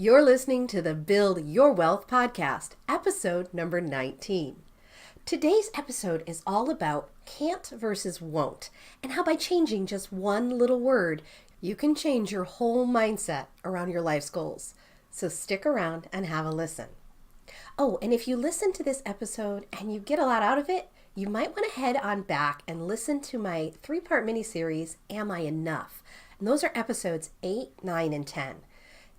You're listening to the Build Your Wealth podcast, episode number 19. Today's episode is all about can't versus won't, and how by changing just one little word, you can change your whole mindset around your life's goals. So stick around and have a listen. Oh, and if you listen to this episode and you get a lot out of it, you might want to head on back and listen to my 3-part mini-series, Am I Enough? And those are episodes 8, 9, and 10.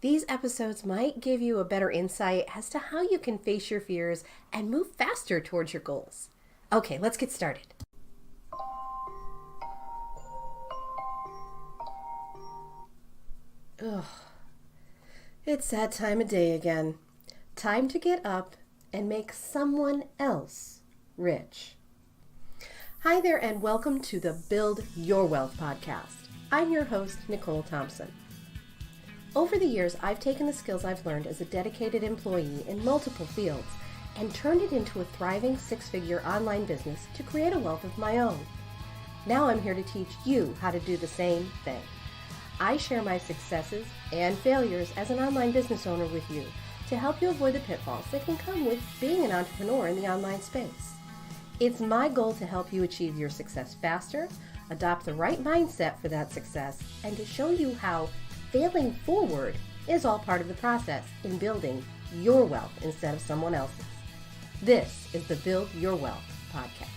These episodes might give you a better insight as to how you can face your fears and move faster towards your goals. Okay, let's get started. Ugh. It's that time of day again. Time to get up and make someone else rich. Hi there and welcome to the Build Your Wealth podcast. I'm your host, Nicole Thompson. Over the years, I've taken the skills I've learned as a dedicated employee in multiple fields and turned it into a thriving 6-figure online business to create a wealth of my own. Now I'm here to teach you how to do the same thing. I share my successes and failures as an online business owner with you to help you avoid the pitfalls that can come with being an entrepreneur in the online space. It's my goal to help you achieve your success faster, adopt the right mindset for that success, and to show you how failing forward is all part of the process in building your wealth instead of someone else's. This is the Build Your Wealth podcast.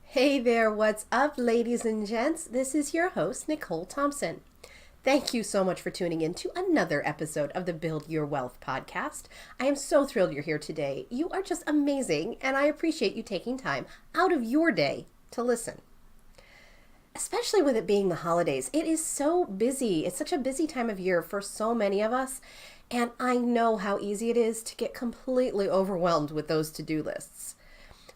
Hey there, what's up, ladies and gents? This is your host, Nicole Thompson. Thank you so much for tuning in to another episode of the Build Your Wealth podcast. I am so thrilled you're here today. You are just amazing, and I appreciate you taking time out of your day to listen. Especially with it being the holidays, it is so busy. It's such a busy time of year for so many of us, and I know how easy it is to get completely overwhelmed with those to-do lists.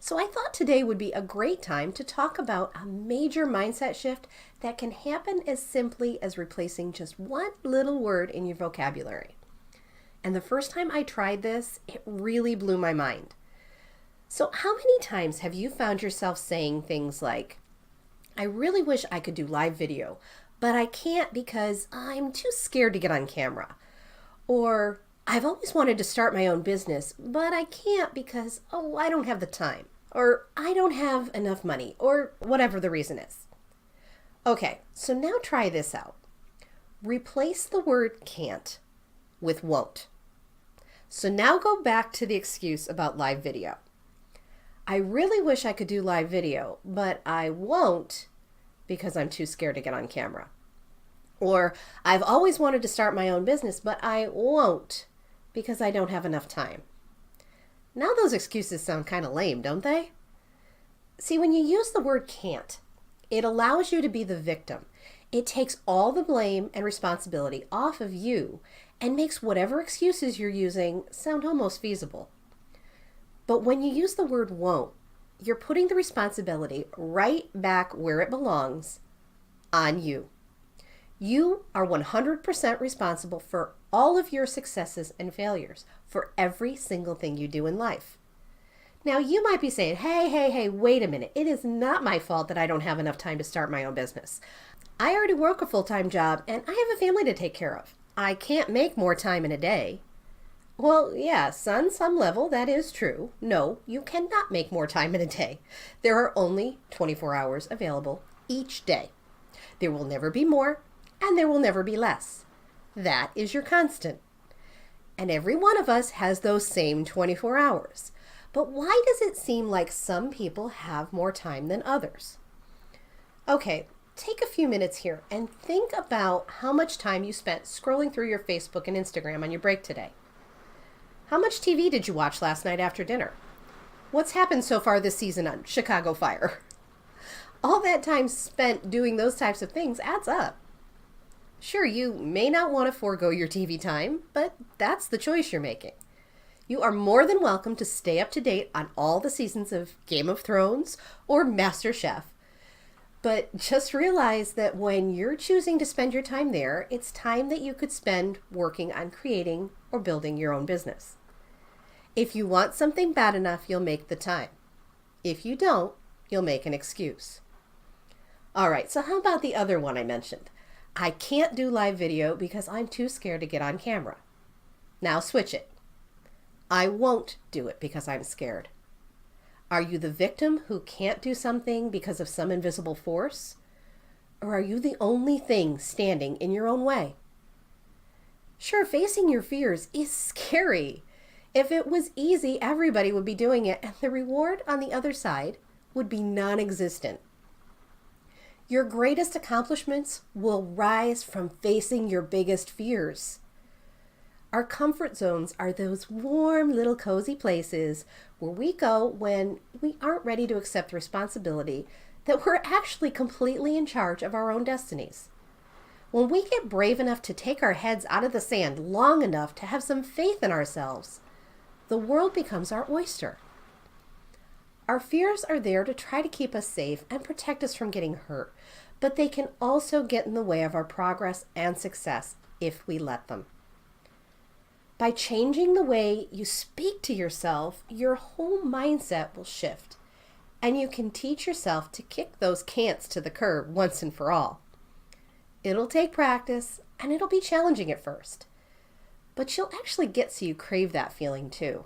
So I thought today would be a great time to talk about a major mindset shift that can happen as simply as replacing just one little word in your vocabulary. And the first time I tried this, it really blew my mind. So how many times have you found yourself saying things like, I really wish I could do live video, but I can't because I'm too scared to get on camera. Or, I've always wanted to start my own business, but I can't because, I don't have the time. Or, I don't have enough money, or whatever the reason is. Okay, so now try this out. Replace the word can't with won't. So now go back to the excuse about live video. I really wish I could do live video, but I won't because I'm too scared to get on camera. Or, I've always wanted to start my own business, but I won't because I don't have enough time. Now those excuses sound kind of lame, don't they? See, when you use the word can't, it allows you to be the victim. It takes all the blame and responsibility off of you and makes whatever excuses you're using sound almost feasible. But when you use the word won't, you're putting the responsibility right back where it belongs, on you. You are 100% responsible for all of your successes and failures, for every single thing you do in life. Now, you might be saying, hey, wait a minute. It is not my fault that I don't have enough time to start my own business. I already work a full-time job and I have a family to take care of. I can't make more time in a day. Well, yes, on some level that is true. No, you cannot make more time in a day. There are only 24 hours available each day. There will never be more and there will never be less. That is your constant. And every one of us has those same 24 hours. But why does it seem like some people have more time than others? Okay, take a few minutes here and think about how much time you spent scrolling through your Facebook and Instagram on your break today. How much TV did you watch last night after dinner? What's happened so far this season on Chicago Fire? All that time spent doing those types of things adds up. Sure, you may not want to forego your TV time, but that's the choice you're making. You are more than welcome to stay up to date on all the seasons of Game of Thrones or MasterChef. But just realize that when you're choosing to spend your time there, it's time that you could spend working on creating or building your own business. If you want something bad enough, you'll make the time. If you don't, you'll make an excuse. All right, so how about the other one I mentioned? I can't do live video because I'm too scared to get on camera. Now switch it. I won't do it because I'm scared. Are you the victim who can't do something because of some invisible force? Or are you the only thing standing in your own way? Sure, facing your fears is scary. If it was easy, everybody would be doing it, and the reward on the other side would be non-existent. Your greatest accomplishments will rise from facing your biggest fears. Our comfort zones are those warm little cozy places where we go when we aren't ready to accept responsibility that we're actually completely in charge of our own destinies. When we get brave enough to take our heads out of the sand long enough to have some faith in ourselves, the world becomes our oyster. Our fears are there to try to keep us safe and protect us from getting hurt, but they can also get in the way of our progress and success if we let them. By changing the way you speak to yourself, your whole mindset will shift, and you can teach yourself to kick those can'ts to the curb once and for all. It'll take practice, and it'll be challenging at first, but you'll actually get so you crave that feeling too.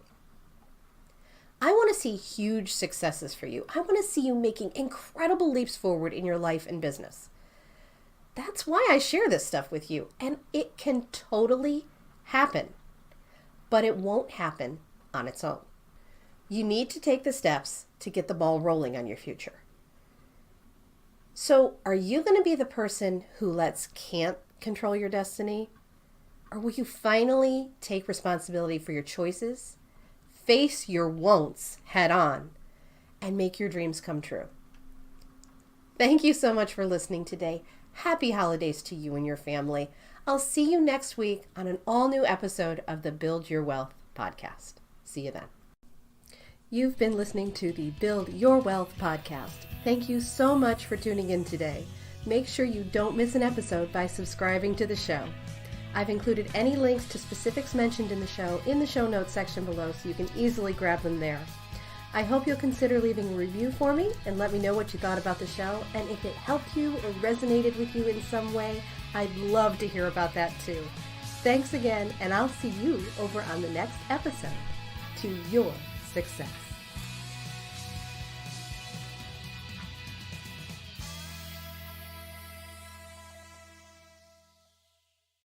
I want to see huge successes for you. I want to see you making incredible leaps forward in your life and business. That's why I share this stuff with you, and it can totally happen, but it won't happen on its own. You need to take the steps to get the ball rolling on your future. So, are you going to be the person who can't control your destiny? Or will you finally take responsibility for your choices, face your won'ts head on, and make your dreams come true? Thank you so much for listening today. Happy holidays to you and your family. I'll see you next week on an all-new episode of the Build Your Wealth podcast. See you then. You've been listening to the Build Your Wealth podcast. Thank you so much for tuning in today. Make sure you don't miss an episode by subscribing to the show. I've included any links to specifics mentioned in the show notes section below so you can easily grab them there. I hope you'll consider leaving a review for me and let me know what you thought about the show, and if it helped you or resonated with you in some way, I'd love to hear about that too. Thanks again, and I'll see you over on the next episode. To your success.